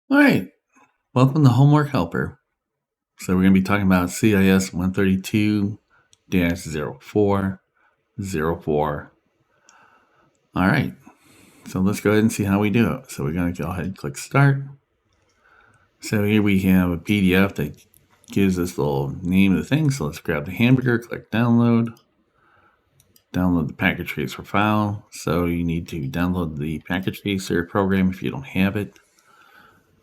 All right, welcome to Homework Helper. So we're going to be talking about CIS 132-0404. All right, so let's go ahead and see how we do it. So we're going to go ahead and click Start. So here we have a PDF that gives us the little name of the thing. So let's grab the hamburger, click Download. Download the package tracer file. So you need to download the package tracer program if you don't have it.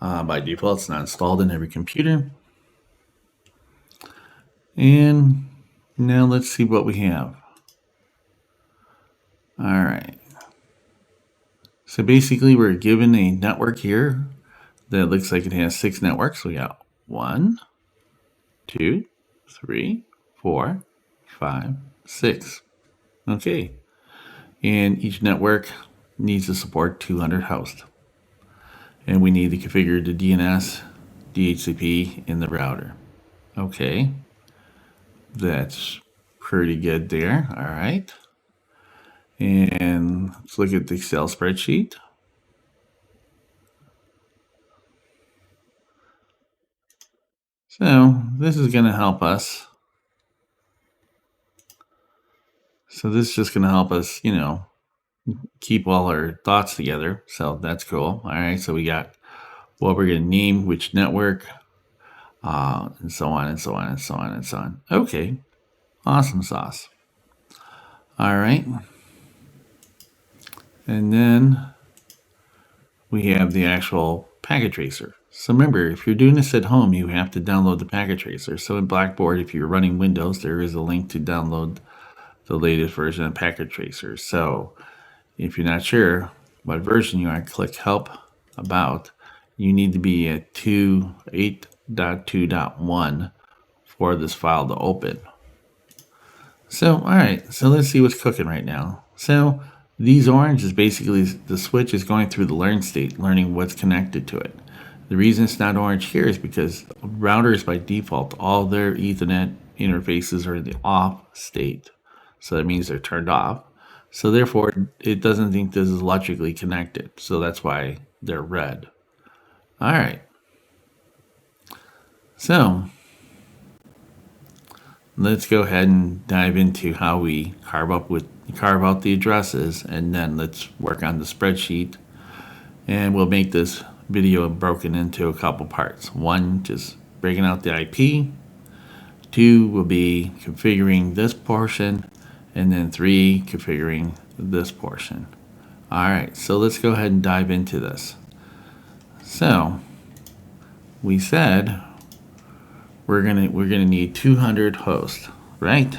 By default, it's not installed in every computer. And now let's see what we have. All right. So basically, we're given a network here that looks like it has 6 networks. We got 1, 2, 3, 4, 5, 6. Okay. And each network needs to support 200 hosts. And we need to configure the DNS, DHCP in the router. Okay. That's pretty good there. All right. And let's look at the Excel spreadsheet. So this is going to help us. So this is just going to help us, keep all our thoughts together. So that's cool. All right. So we got what we're going to name, which network, and so on and so on and so on and so on. Okay. Awesome sauce. All right. And then we have the actual packet tracer. So remember, if you're doing this at home, you have to download the packet tracer. So in Blackboard, if you're running Windows, there is a link to download the latest version of packet tracer. So if you're not sure what version you are, click Help About. You need to be at 8.2.1 for this file to open. So, all right, so let's see what's cooking right now. So these orange is basically the switch is going through the learn state, learning what's connected to it. The reason it's not orange here is because routers by default, all their Ethernet interfaces are in the off state. So that means they're turned off. So therefore, it doesn't think this is electrically connected. So that's why they're red. All right. So let's go ahead and dive into how we carve out the addresses, and then let's work on the spreadsheet. And we'll make this video broken into a couple parts. 1, just breaking out the IP. 2 will be configuring this portion, and then 3 configuring this portion. All right, so let's go ahead and dive into this. So we said we're gonna need 200 hosts, right?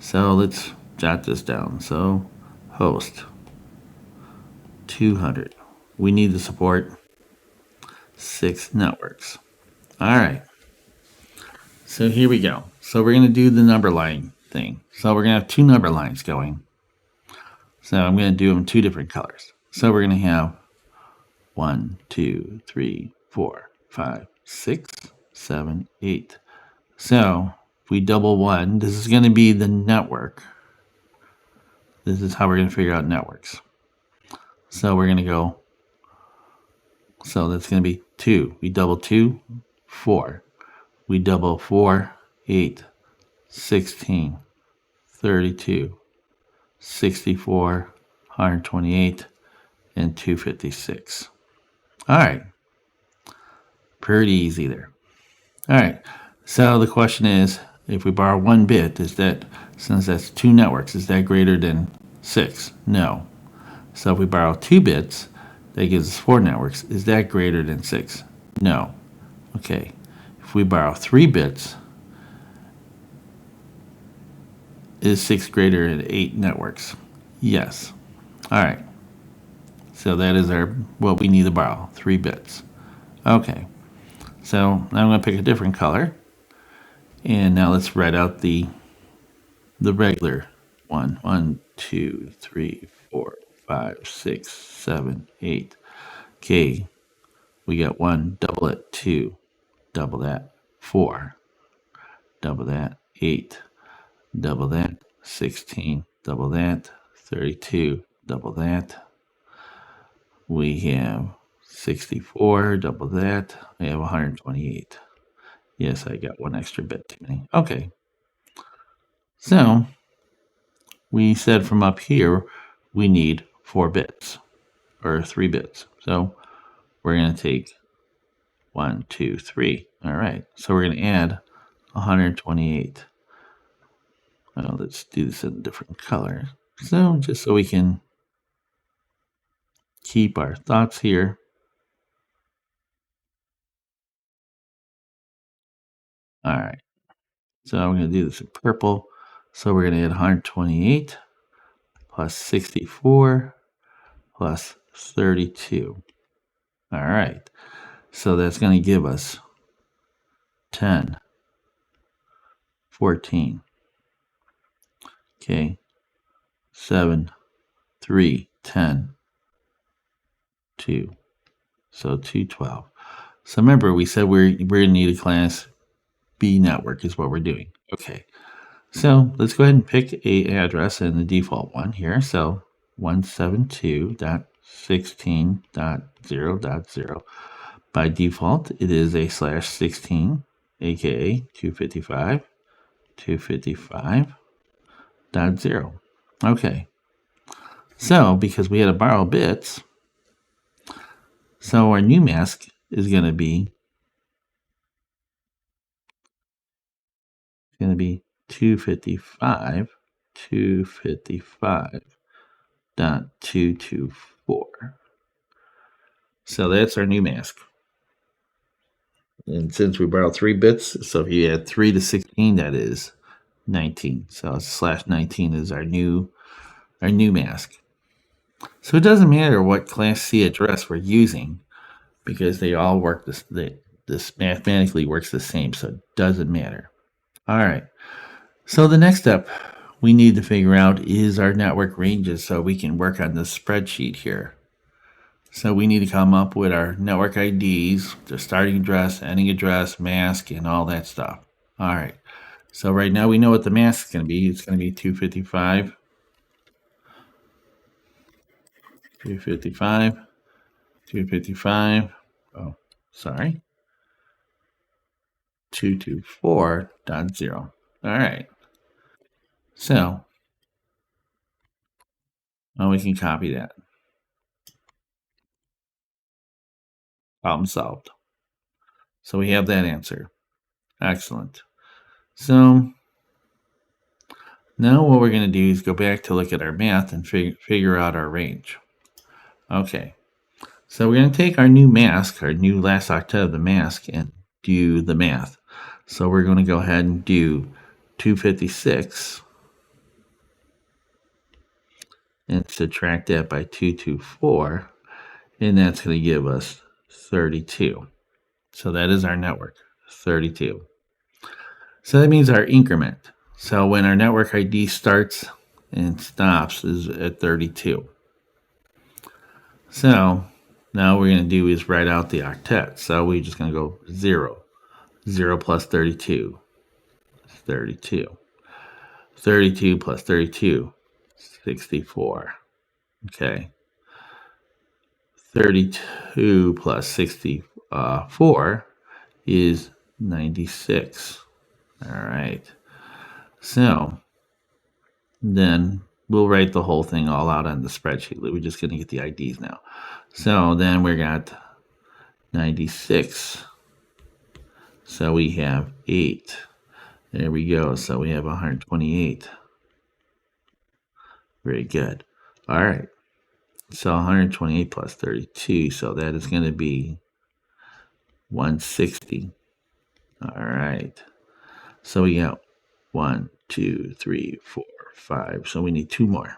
So let's jot this down. So host 200. We need to support 6 networks. All right. So here we go. So we're gonna do the number line thing. So we're gonna have 2 number lines going. So I'm gonna do them in 2 different colors. So we're gonna have 1, 2, 3, 4, 5, 6, 7, 8. So if we double 1, this is going to be the network. This is how we're going to figure out networks. So we're going to go, so that's going to be 2. We double 2, 4. We double 4, 8, 16, 32, 64, 128, and 256. All right. Pretty easy there. All right. So the question is, if we borrow 1 bit, is that, since that's 2 networks, is that greater than 6? No. So if we borrow 2 bits, that gives us 4 networks. Is that greater than 6? No. Okay. If we borrow 3 bits, is 6 greater than 8 networks? Yes. All right. So that is what we need to borrow, 3 bits. Okay. So now I'm going to pick a different color. And now let's write out the regular one. 1, 2, 3, 4, 5, 6, 7, 8. Okay. We got 1, double it, 2, double that, 4, double that, 8, double that, 16, double that, 32, double that. We have 64, double that. I have 128. Yes, I got one extra bit too many. Okay. So we said from up here, we need 4 bits or 3 bits. So we're going to take 1, 2, 3. All right. So we're going to add 128. Well, let's do this in a different color. So just so we can keep our thoughts here. All right. So I'm going to do this in purple. So we're going to add 128 plus 64 plus 32. All right. So that's going to give us 10, 14. Okay. 7, 3, 10, 2. So 212. So remember, we said we're going to need a class B network is what we're doing. Okay. So let's go ahead and pick a address and the default one here. So 172.16.0.0. By default, it is a /16, aka 255.255.0. Okay. So because we had to borrow bits, so our new mask is going to be 255.224. So that's our new mask. And since we borrowed 3 bits, so if you add 3 to 16, that is 19. So /19 is our new mask. So it doesn't matter what class C address we're using because they all work this mathematically works the same, so it doesn't matter. All right. So the next step we need to figure out is our network ranges so we can work on this spreadsheet here. So we need to come up with our network IDs, the starting address, ending address, mask, and all that stuff. All right. So right now we know what the mask is going to be. It's going to be 255, 255, 255. Oh, sorry. 224.0. All right. So now we can copy that. Problem solved. So we have that answer. Excellent. So now what we're going to do is go back to look at our math and figure out our range. Okay. So we're going to take our new mask, our new last octet of the mask, and do the math. So we're going to go ahead and do 256 and subtract that by 224, and that's going to give us 32. So that is our network, 32. So that means our increment. So when our network ID starts and stops is at 32. So now what we're going to do is write out the octet. So we're just going to go 0. 0 plus 32 is 32. 32 plus 32, 64. Okay. 32 plus 64 is 96. All right. So then we'll write the whole thing all out on the spreadsheet. We're just going to get the IDs now. So then we got 96. So we have 8. There we go. So we have 128. Very good. All right. So 128 plus 32. So that is going to be 160. All right. So we got 1, 2, 3, 4, 5. So we need 2 more.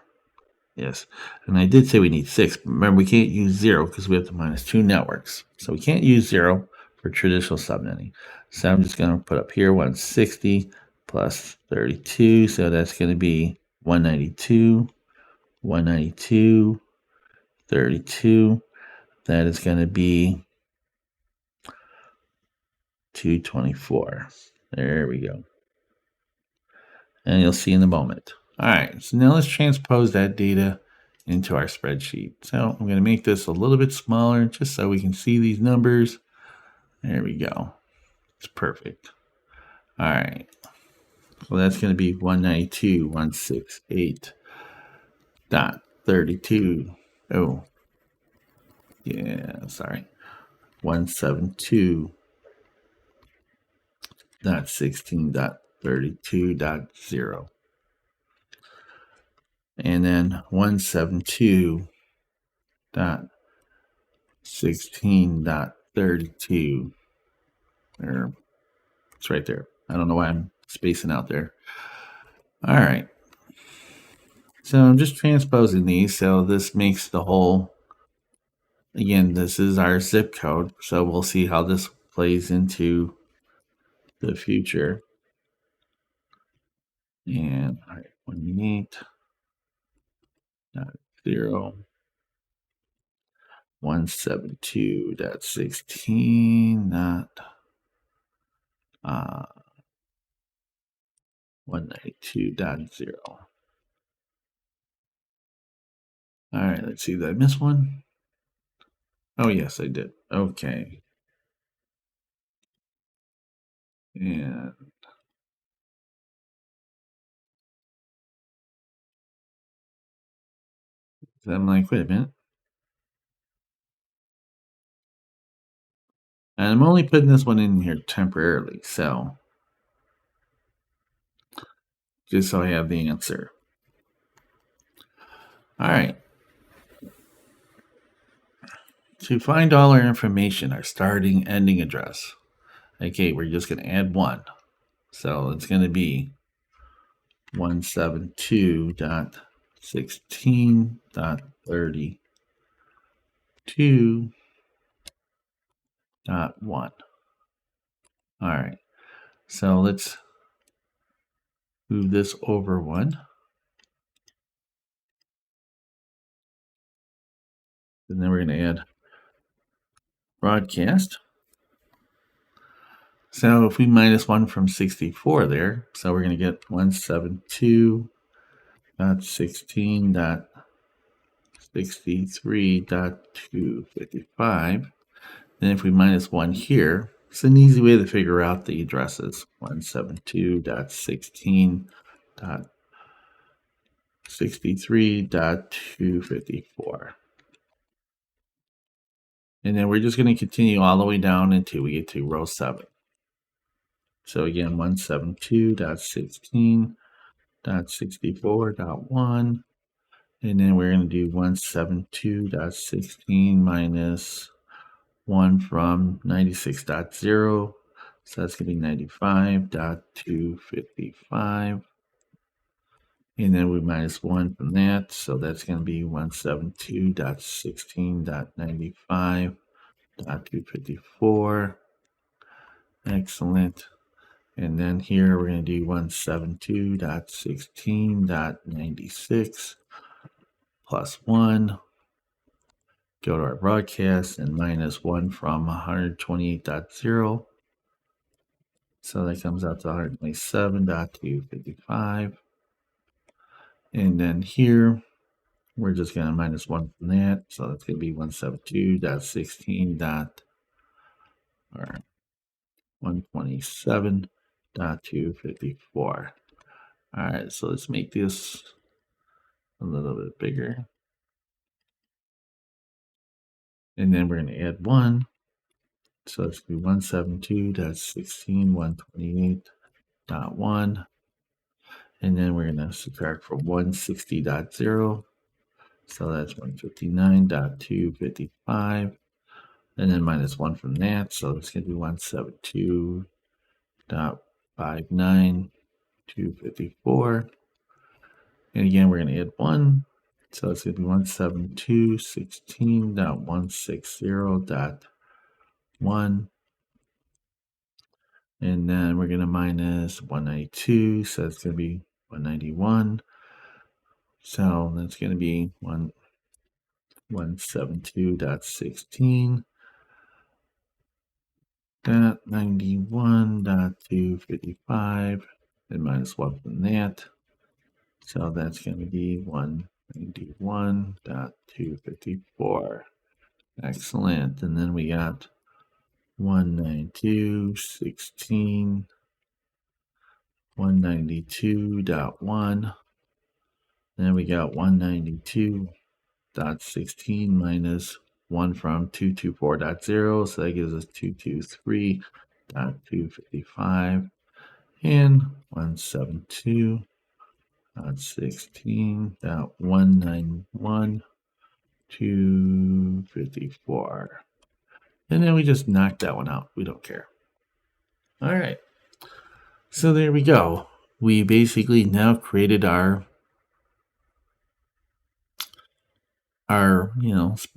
Yes. And I did say we need 6. But remember, we can't use 0 because we have to minus 2 networks. So we can't use 0 for traditional subnetting. So I'm just going to put up here 160 plus 32. So that's going to be 192, 192, 32. That is going to be 224. There we go. And you'll see in a moment. All right, so now let's transpose that data into our spreadsheet. So I'm going to make this a little bit smaller just so we can see these numbers. There we go. It's perfect. All right. So that's going to be 192.168.32. Oh, yeah, sorry. 172.16.32.0. And then 172.16.32. There, it's right there. I don't know why I'm spacing out there. All right. So I'm just transposing these. So this makes the whole, again, this is our zip code. So we'll see how this plays into the future. And all right, 108.0, 172.16, not 192.0. All right, let's see. Did I miss one? Oh, yes, I did. Okay. And I'm like, wait a minute. And I'm only putting this one in here temporarily, so just so I have the answer. All right. To find all our information, our starting, ending address. Okay, we're just going to add one. So it's going to be 172.16.32.1. All right. So let's move this over one. And then we're going to add broadcast. So if we minus 1 from 64 there, so we're going to get 172.16.63.255. Then if we minus 1 here, it's an easy way to figure out the addresses. 172.16.63.254. And then we're just going to continue all the way down until we get to row 7. So again, 172.16.64.1. And then we're going to do 172.16 minus 1 from 96.0. So that's going to be 95.255. And then we minus 1 from that. So that's going to be 172.16.95.254. Excellent. And then here we're going to do 172.16.96 plus 1. Go to our broadcast and minus 1 from 128.0. So that comes out to 127.255. And then here, we're just going to minus 1 from that. So that's going to be 172.16. Or 127.254. All right, so let's make this a little bit bigger. And then we're going to add 1. So it's going to be 172.16.128.1. And then we're going to subtract from 160.0. So that's 159.255. And then minus 1 from that. So it's going to be 172.59254. And again, we're going to add 1. So it's going to be 172.16.160.1. And then we're going to minus 192. So it's going to be 191. So that's going to be 172.16.91.255 and minus 1 from that. So that's going to be 191.254. Excellent. And then we got 192.16, 192.1. Then we got 192.16 minus 1 from 224.0. So that gives us 223.255 and 172.16.191.254. And then we just knocked that one out. We don't care. All right. So there we go. We basically now created our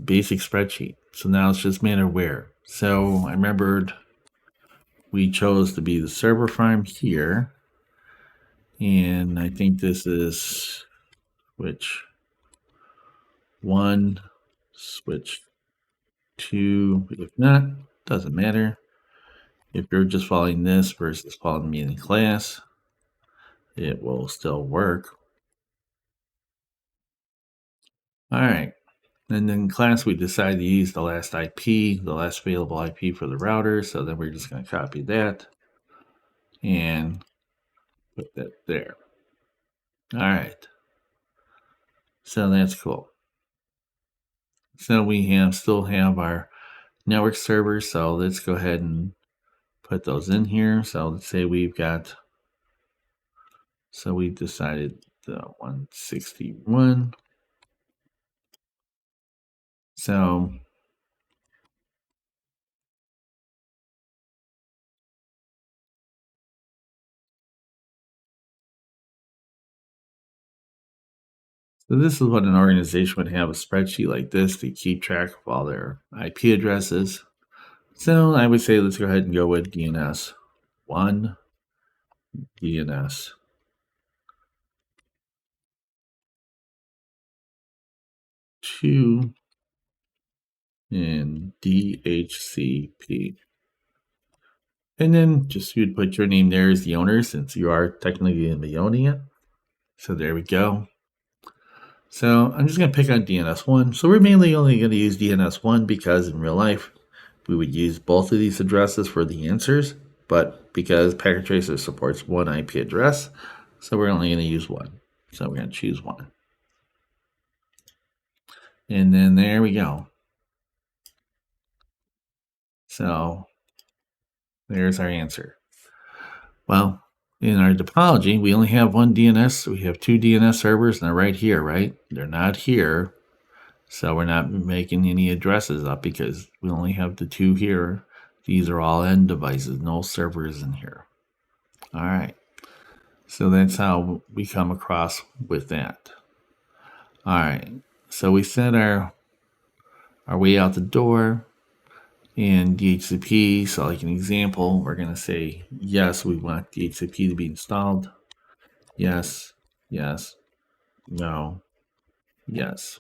basic spreadsheet. So now it's just a matter of where. So I remembered we chose to be the server farm here. And I think this is switch 1, switch 2. If not, doesn't matter. If you're just following this versus following me in class, it will still work. All right. And in class, we decided to use the last IP, the last available IP for the router. So then we're just going to copy that and put that there. All right. So that's cool. So we still have our network servers. So let's go ahead and put those in here. So let's say we've decided the 161. So this is what an organization would have, a spreadsheet like this to keep track of all their IP addresses. So I would say let's go ahead and go with DNS 1, DNS 2, and DHCP. And then just you'd put your name there as the owner since you are technically going to be owning it. So there we go. So I'm just going to pick on DNS1. So we're mainly only going to use DNS1 because in real life, we would use both of these addresses for the answers. But because Packet Tracer supports one IP address, so we're only going to use one. So we're going to choose one. And then there we go. So there's our answer. Well, in our topology, we only have one DNS. We have two DNS servers, and they're right here, right? They're not here. So we're not making any addresses up because we only have the two here. These are all end devices, no servers in here. All right. So that's how we come across with that. All right. So we set our way out the door in DHCP. So like an example, we're going to say, yes, we want DHCP to be installed. Yes, yes, no, yes.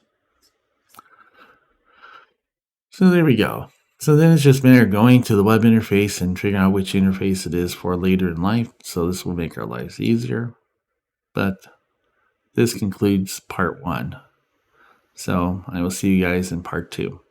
So there we go. So then it's just a matter of going to the web interface and figuring out which interface it is for later in life. So this will make our lives easier. But this concludes part 1. So I will see you guys in part 2.